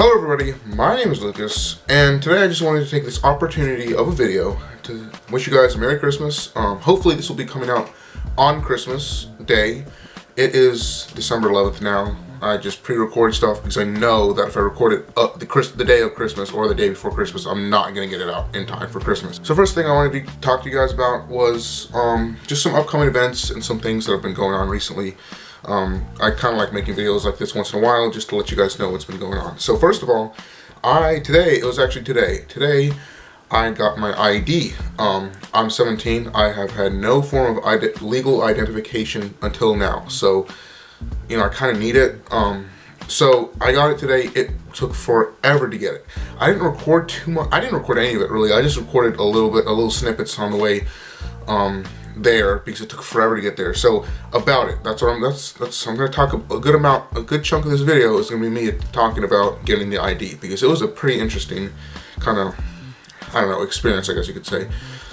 Hello everybody, my name is Lucas, and today I just wanted to take this opportunity of a video to wish you guys a Merry Christmas. Hopefully this will be coming out on Christmas Day. It is December 11th now. I just pre-record stuff because I know that if I record it the day of Christmas or the day before Christmas, I'm not going to get it out in time for Christmas. So first thing I wanted to talk to you guys about was just some upcoming events and some things that have been going on recently. I kind of like making videos like this once in a while just to let you guys know what's been going on. So first of all, today I got my ID. I'm 17. I have had no form of legal identification until now. So, you know, I kind of need it. So I got it today. It took forever to get it. I didn't record too much. I didn't record any of it really. I just recorded a little snippets on the way there because it took forever to get there. So about it, I'm going to talk a good chunk of this video is going to be me talking about getting the ID because it was a pretty interesting kind of, I don't know, experience, I guess you could say.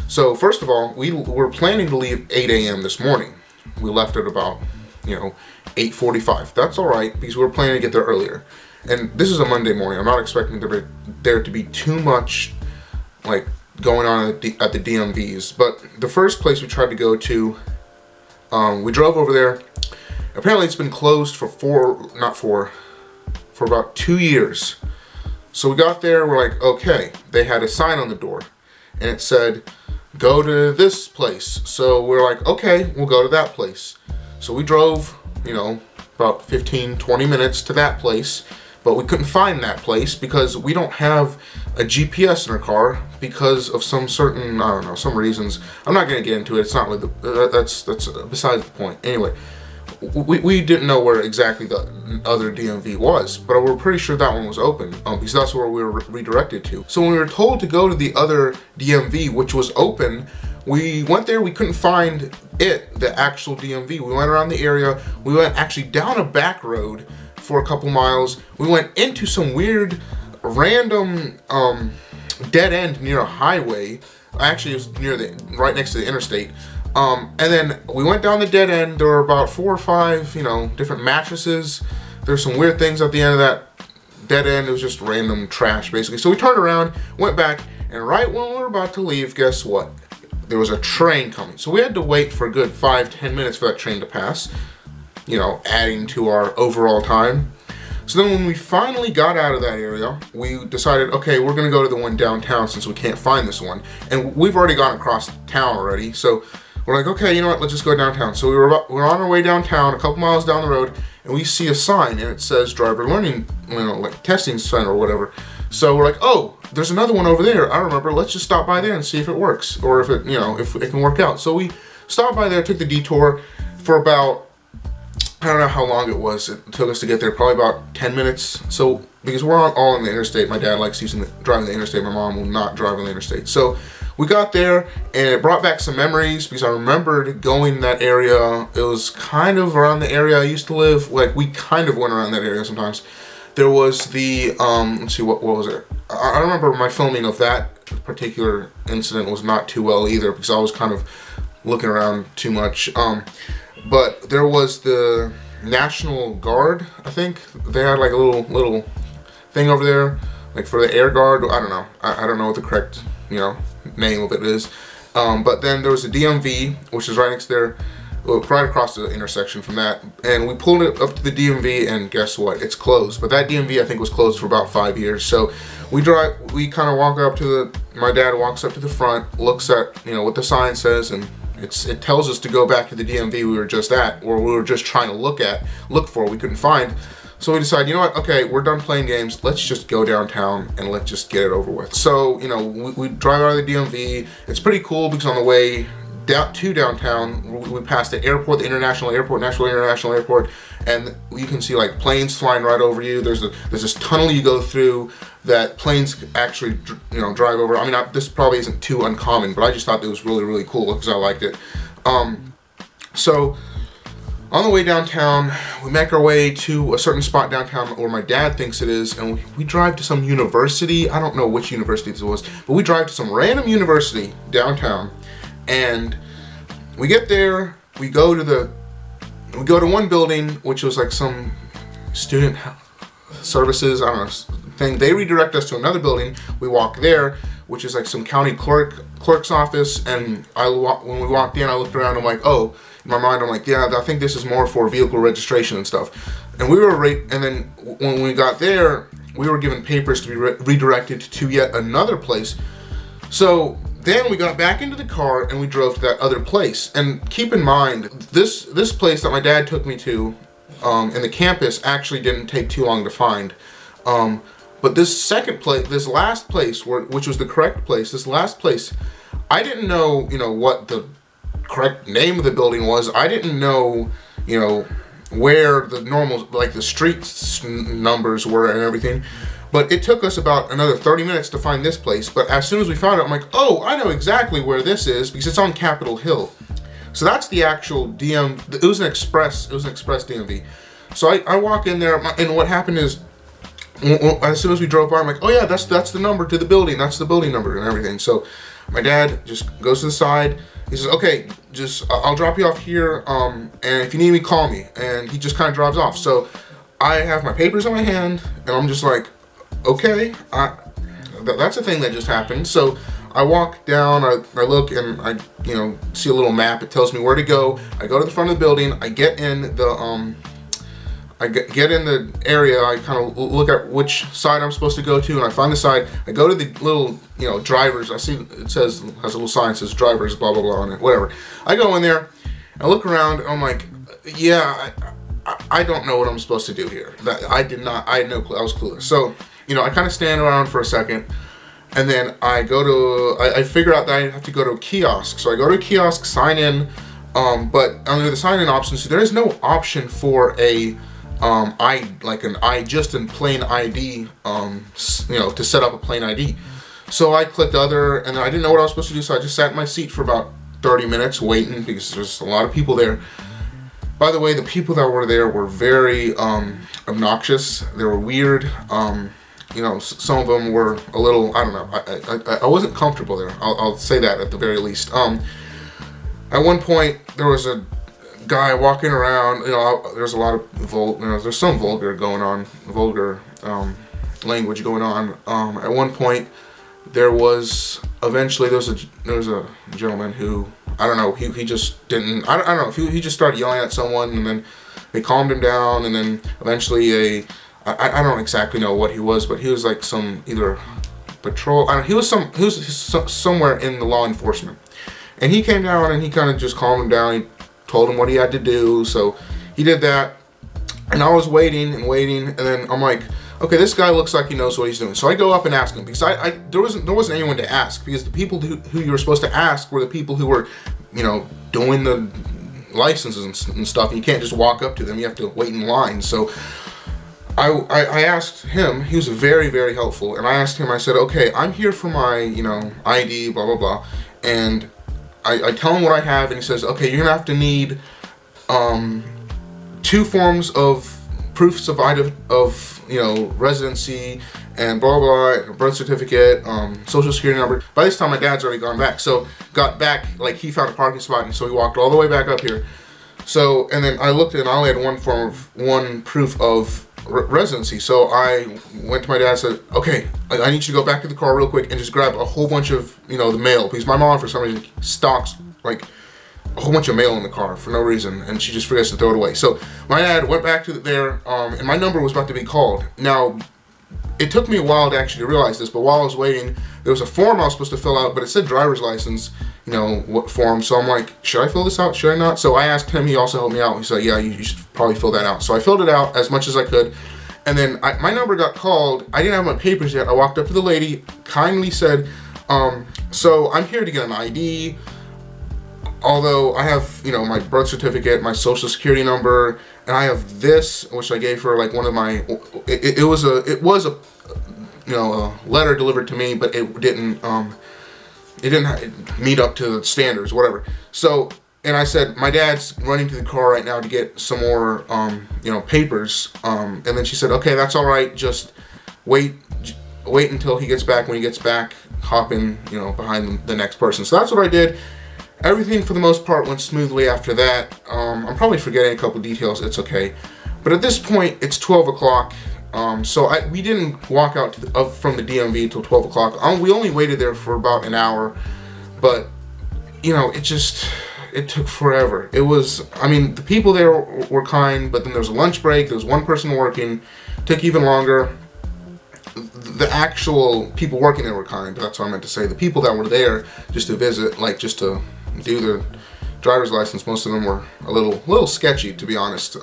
So first of all, we were planning to leave 8 a.m. this morning. We left at about, 8:45. That's all right because we were planning to get there earlier. And this is a Monday morning. I'm not expecting there to be too much like going on at the DMVs. But the first place we tried to go to, we drove over there. Apparently it's been closed for about 2 years. So we got there, we're like, okay. They had a sign on the door and it said, go to this place. So we're like, okay, we'll go to that place. So we drove, about 15-20 minutes to that place, but we couldn't find that place because we don't have a GPS in our car because of some certain, I don't know, some reasons. I'm not gonna get into it. It's not really that's besides the point. Anyway, we didn't know where exactly the other DMV was, but we're pretty sure that one was open because that's where we were redirected to. So when we were told to go to the other DMV, which was open, we went there, we couldn't find the actual DMV. We went around the area, we went actually down a back road for a couple miles. We went into some weird, random dead end near a highway. Actually, it was right next to the interstate. And then we went down the dead end. There were about 4 or 5, different mattresses. There's some weird things at the end of that dead end. It was just random trash, basically. So we turned around, went back, and right when we were about to leave, guess what? There was a train coming. So we had to wait for a good 5-10 minutes for that train to pass, adding to our overall time. So then when we finally got out of that area, we decided, okay, we're gonna go to the one downtown since we can't find this one. And we've already gone across town already. So we're like, okay, you know what, let's just go downtown. So we're on our way downtown, a couple miles down the road, and we see a sign and it says driver learning, like testing center or whatever. So we're like, oh, there's another one over there. I remember, let's just stop by there and see if it works or if it, if it can work out. So we stopped by there, took the detour for about, I don't know how long it was. It took us to get there, probably about 10 minutes. So, because we're all on the interstate, my dad likes driving the interstate, my mom will not drive on the interstate. So we got there and it brought back some memories because I remembered going in that area. It was kind of around the area I used to live. Like we kind of went around that area sometimes. There was the, let's see, what was it? I remember my filming of that particular incident was not too well either because I was kind of looking around too much. But there was the National Guard, I think. They had like a little thing over there, like for the Air Guard. I don't know. I don't know what the correct, name of it is. But then there was the DMV, which is right next there. Right across the intersection from that, and we pulled it up to the DMV, and guess what? It's closed. But that DMV I think was closed for about 5 years. So we kind of walk up to my dad walks up to the front, looks at what the sign says, and it tells us to go back to the DMV we were just at, or we were just trying to look for. We couldn't find. So we decided, you know what? Okay, we're done playing games. Let's just go downtown and let's just get it over with. So we drive out of the DMV. It's pretty cool because on the way to downtown, we passed the airport, the international airport, national international airport, and you can see like planes flying right over you. There's this tunnel you go through that planes actually drive over. I mean, this probably isn't too uncommon, but I just thought it was really, really cool because I liked it. So on the way downtown, we make our way to a certain spot downtown where my dad thinks it is, and we drive to some university. I don't know which university this was, but we drive to some random university downtown. And we get there, we go to one building, which was like some student services, I don't know, thing. They redirect us to another building. We walk there, which is like some county clerk's office. And when we walked in, I looked around. I'm like, oh, in my mind, I'm like, yeah, I think this is more for vehicle registration and stuff. And we were and then when we got there, we were given papers to be redirected to yet another place. So then we got back into the car and we drove to that other place. And keep in mind, this place that my dad took me to in the campus actually didn't take too long to find. But this second place, this last place, which was the correct place, this last place, I didn't know, what the correct name of the building was. I didn't know, where the normal, like the street numbers were and everything. But it took us about another 30 minutes to find this place. But as soon as we found it, I'm like, oh, I know exactly where this is because it's on Capitol Hill. So that's the actual it was an express DMV. So I walk in there, and what happened is, as soon as we drove by, I'm like, oh yeah, that's the number to the building. That's the building number and everything. So my dad just goes to the side. He says, okay, I'll drop you off here, and if you need me, call me. And he just kind of drives off. So I have my papers in my hand, and I'm just like, okay, that's a thing that just happened. So I walk down, I look, and I see a little map. It tells me where to go. I go to the front of the building. I get in the get in the area. I kind of look at which side I'm supposed to go to, and I find the side. I go to the little, drivers. I see it has a little sign that says drivers, blah, blah, blah on it, whatever. I go in there, I look around, and I'm like, yeah, I don't know what I'm supposed to do here. I had no clue. I was clueless. So, I kind of stand around for a second, and then I figure out that I have to go to a kiosk. So I go to a kiosk, sign in, but under the sign-in options, there is no option for a just in plain ID, to set up a plain ID. So I clicked other, and I didn't know what I was supposed to do, so I just sat in my seat for about 30 minutes waiting because there's a lot of people there. By the way, the people that were there were very obnoxious. They were weird. Some of them were a little, I don't know, I wasn't comfortable there. I'll say that at the very least. At one point, there was a guy walking around, there's a lot of there's some vulgar language going on. At one point, there was a gentleman who, I don't know, he just didn't, I don't know, he just started yelling at someone, and then they calmed him down, and then eventually I don't exactly know what he was, but he was like some either patrol. I don't know, he was somewhere in the law enforcement, and he came down and he kind of just calmed him down. He told him what he had to do, so he did that, and I was waiting, and then I'm like, okay, this guy looks like he knows what he's doing. So I go up and ask him because there wasn't anyone to ask, because the people who you were supposed to ask were the people who were, doing the licenses and stuff. And you can't just walk up to them; you have to wait in line. So I asked him. He was very, very helpful, and I asked him. I said, okay, I'm here for my ID, blah blah blah, and I tell him what I have, and he says, okay, you're gonna have to need 2 forms of proofs of residency and blah blah, birth certificate, social security number. By this time, my dad's already gone back. So got back, like he found a parking spot, and so he walked all the way back up here. So, and then I looked and I only had one proof of residency. So I went to my dad and said, okay, I need you to go back to the car real quick and just grab a whole bunch of, the mail, because my mom, for some reason, stocks like a whole bunch of mail in the car for no reason, and she just forgets to throw it away. So my dad went back to there, and my number was about to be called. Now, it took me a while to actually realize this, but while I was waiting, there was a form I was supposed to fill out, but it said driver's license, what form. So I'm like, should I fill this out? Should I not? So I asked him. He also helped me out. He said, yeah, you should probably fill that out. So I filled it out as much as I could. And then my number got called. I didn't have my papers yet. I walked up to the lady, kindly said, so I'm here to get an ID. Although I have, my birth certificate, my social security number, and I have this, which I gave her, like one of my, it was a letter delivered to me, but it didn't meet up to the standards, whatever. So, and I said, my dad's running to the car right now to get some more, papers. And then she said, okay, that's all right. Just wait until he gets back. When he gets back, hop in, behind the next person. So that's what I did. Everything, for the most part, went smoothly after that. I'm probably forgetting a couple details. It's okay. But at this point, it's 12 o'clock, So we didn't walk out from the DMV until 12 o'clock. We only waited there for about an hour, but you know, it took forever. It was, I mean, the people there were kind, but then there was a lunch break, there was one person working, took even longer. The actual people working there were kind, that's what I meant to say. The people that were there just to visit, like just to do their driver's license, most of them were a little sketchy, to be honest.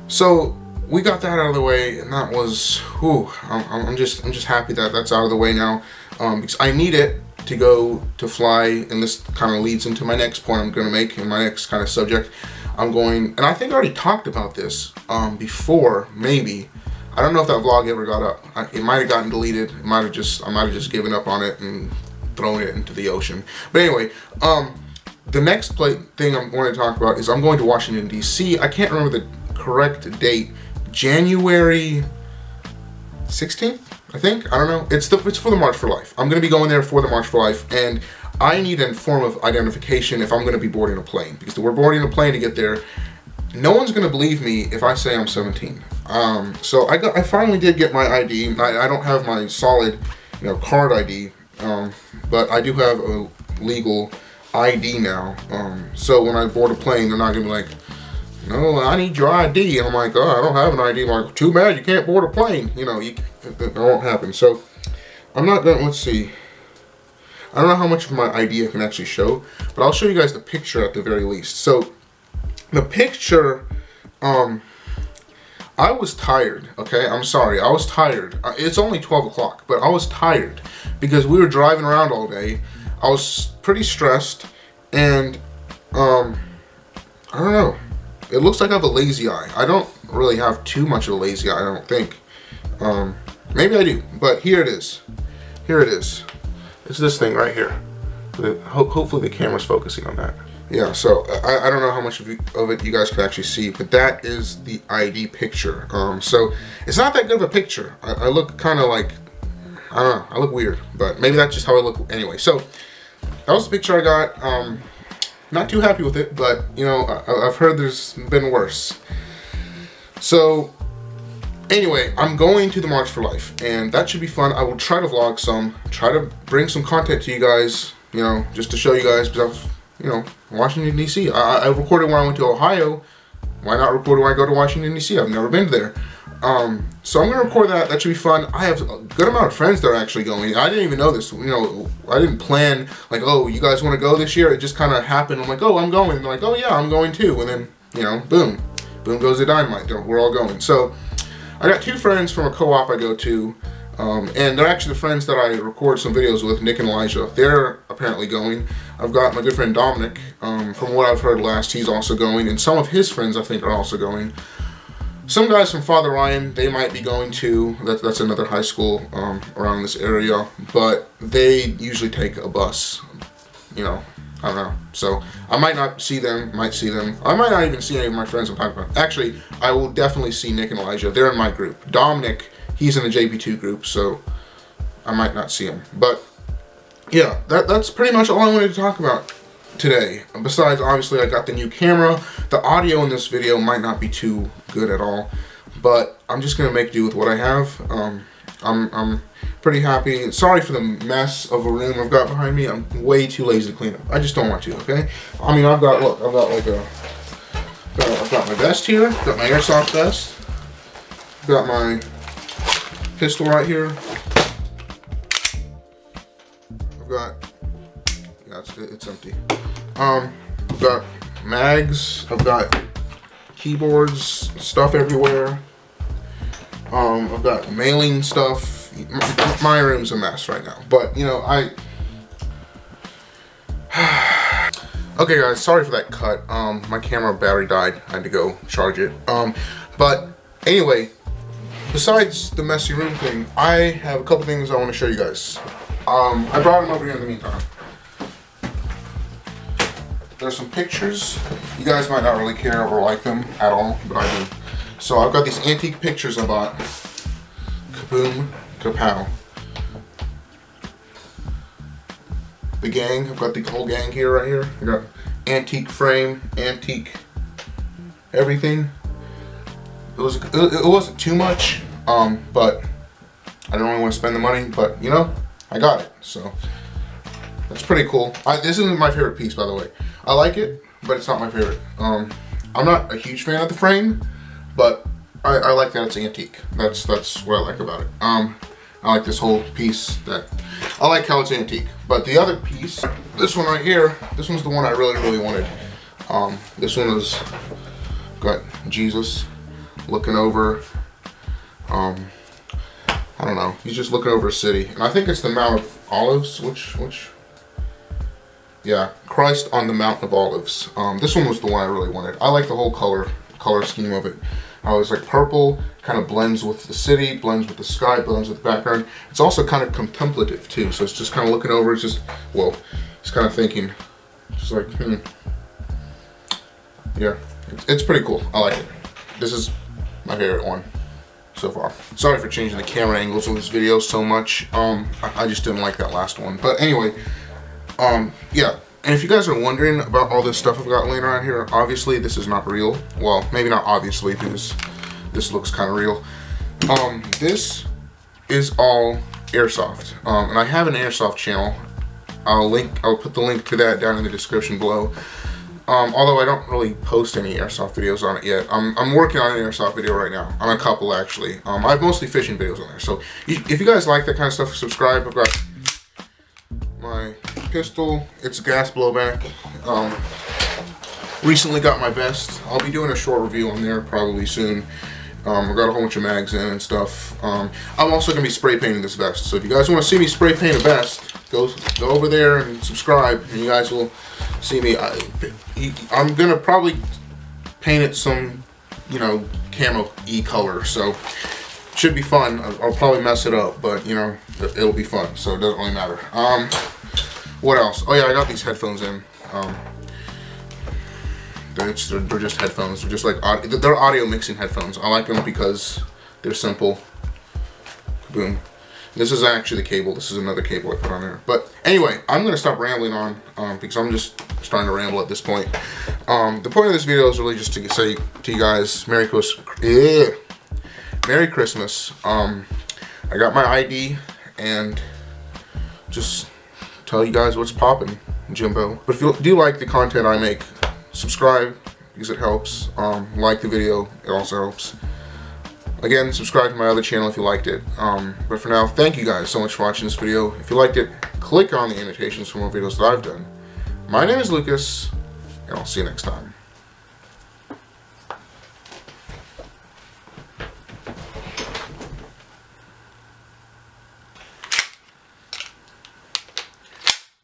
So we got that out of the way, and that was, whew, I'm just happy that that's out of the way now, because I need it to go to fly, and this kind of leads into my next point I'm going to make, in my next kind of subject. I'm going, and I think I already talked about this before, maybe. I don't know if that vlog ever got up. It might have gotten deleted. I might have just given up on it and thrown it into the ocean. But anyway, the next thing I'm going to talk about is I'm going to Washington, D.C. I can't remember the correct date. January 16th, I think. I don't know. It's for the March for Life. I'm going to be going there for the March for Life, and I need a form of identification if I'm going to be boarding a plane, because we're boarding a plane to get there. No one's going to believe me if I say I'm 17. So I finally did get my ID. I don't have my solid, you know, card ID, but I do have a legal ID now. So when I board a plane, they're not going to be like, no, I need your ID. And I'm like, oh, I don't have an ID. I'm like, too bad, you can't board a plane. You know, it won't happen. So I'm not going to, let's see. I don't know how much of my ID I can actually show, but I'll show you guys the picture at the very least. So the picture, I was tired, okay? I'm sorry, I was tired. It's only 12 o'clock, but I was tired because we were driving around all day. I was pretty stressed, and I don't know. It looks like I have a lazy eye. I don't really have too much of a lazy eye, I don't think. Maybe I do, but here it is. Here it is. It's this thing right here. Hopefully the camera's focusing on that. Yeah, so I don't know how much of it you guys can actually see, but that is the ID picture. So it's not that good of a picture. I look kind of like, I don't know, I look weird, but maybe that's just how I look anyway. So that was the picture I got. Not too happy with it, but you know, I've heard there's been worse. So anyway, I'm going to the March for Life, and that should be fun. I will try to vlog some, try to bring some content to you guys, you know, just to show you guys, because I was, you know, Washington, D.C. I recorded when I went to Ohio. Why not record when I go to Washington, D.C.? I've never been there. So I'm going to record that. That should be fun. I have a good amount of friends that are actually going. I didn't even know this. You know, I didn't plan, like, oh, you guys want to go this year? It just kind of happened. I'm like, oh, I'm going. And they're like, oh, yeah, I'm going too. And then, you know, boom. Boom goes the dynamite. We're all going. So I got two friends from a co-op I go to. And they're actually the friends that I record some videos with, Nick and Elijah. They're apparently going. I've got my good friend Dominic. From what I've heard last, he's also going. And some of his friends, I think, are also going. Some guys from Father Ryan, they might be going too. That's another high school around this area. But they usually take a bus. You know, I don't know. So I might not see them, might see them. I might not even see any of my friends I'm talking about. Actually, I will definitely see Nick and Elijah. They're in my group. Dominic, he's in the JP2 group, so I might not see him. But yeah, that's pretty much all I wanted to talk about today. Besides, obviously, I got the new camera. The audio in this video might not be too good at all, but I'm just gonna make do with what I have. I'm pretty happy. Sorry for the mess of a room I've got behind me. I'm way too lazy to clean up. I just don't want to. Okay. I mean, I've got like I've got my vest here. Got my airsoft vest. Got my pistol right here. I've got, yeah, it's empty. I've got mags. I've got keyboards, stuff everywhere. I've got mailing stuff. My room's a mess right now, but you know, okay guys, sorry for that cut. My camera battery died. I had to go charge it. But anyway, besides the messy room thing, I have a couple things I want to show you guys. I brought them over here in the meantime. There's some pictures. You guys might not really care or like them at all, but I do. So I've got these antique pictures I bought. Kaboom, kapow. The gang, I've got the whole gang here, right here. I got antique frame, antique everything. it wasn't too much, but I don't really want to spend the money, but you know, I got it, so that's pretty cool. This isn't my favorite piece, by the way. I like it, but it's not my favorite. I'm not a huge fan of the frame, but I like that it's antique. That's what I like about it. I like this whole piece. I like how it's antique. But the other piece, this one right here, this one's the one I really wanted. This one is got Jesus looking over. I don't know. He's just looking over a city, and I think it's the Mount of Olives. Yeah, Christ on the Mount of Olives. This one was the one I really wanted. I like the whole color scheme of it. I was like purple, kind of blends with the city, blends with the sky, blends with the background. It's also kind of contemplative too, so it's just kind of looking over. It's just, well, it's kind of thinking, just like, yeah, it's pretty cool. I like it. This is my favorite one so far. Sorry for changing the camera angles on this video so much. I just didn't like that last one. But anyway, yeah. And if you guys are wondering about all this stuff I've got laying around here, obviously this is not real. Well, maybe not obviously, because this looks kind of real. This is all airsoft, and I have an airsoft channel. I'll put the link to that down in the description below. Although I don't really post any airsoft videos on it yet. I'm working on an airsoft video right now, on a couple actually. I have mostly fishing videos on there, so if you guys like that kind of stuff, subscribe. I've got my pistol, it's gas blowback. Recently got my vest. I'll be doing a short review on there probably soon. I've got a whole bunch of mags in and stuff. I'm also going to be spray painting this vest, so if you guys want to see me spray paint a vest, go over there and subscribe, and you guys will see me. I'm going to probably paint it some, you know, camo-y color, so should be fun. I'll probably mess it up, but you know, it'll be fun, so it doesn't really matter. What else? Oh yeah, I got these headphones in. They're just headphones. They're just like they're audio mixing headphones. I like them because they're simple. Boom. This is actually the cable. This is another cable I put on there. But anyway, I'm gonna stop rambling on because I'm just starting to ramble at this point. The point of this video is really just to say to you guys, Merry Christmas. Merry Christmas. I got my ID and just tell you guys what's poppin', Jimbo. But if you do like the content I make, subscribe because it helps. Like the video, it also helps. Again, subscribe to my other channel if you liked it. But for now, thank you guys so much for watching this video. If you liked it, click on the annotations for more videos that I've done. My name is Lucas, and I'll see you next time.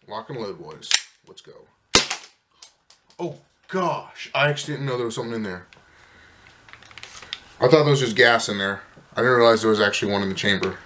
Lock and load, boys. Let's go. Oh gosh, I actually didn't know there was something in there. I thought there was just gas in there. I didn't realize there was actually one in the chamber.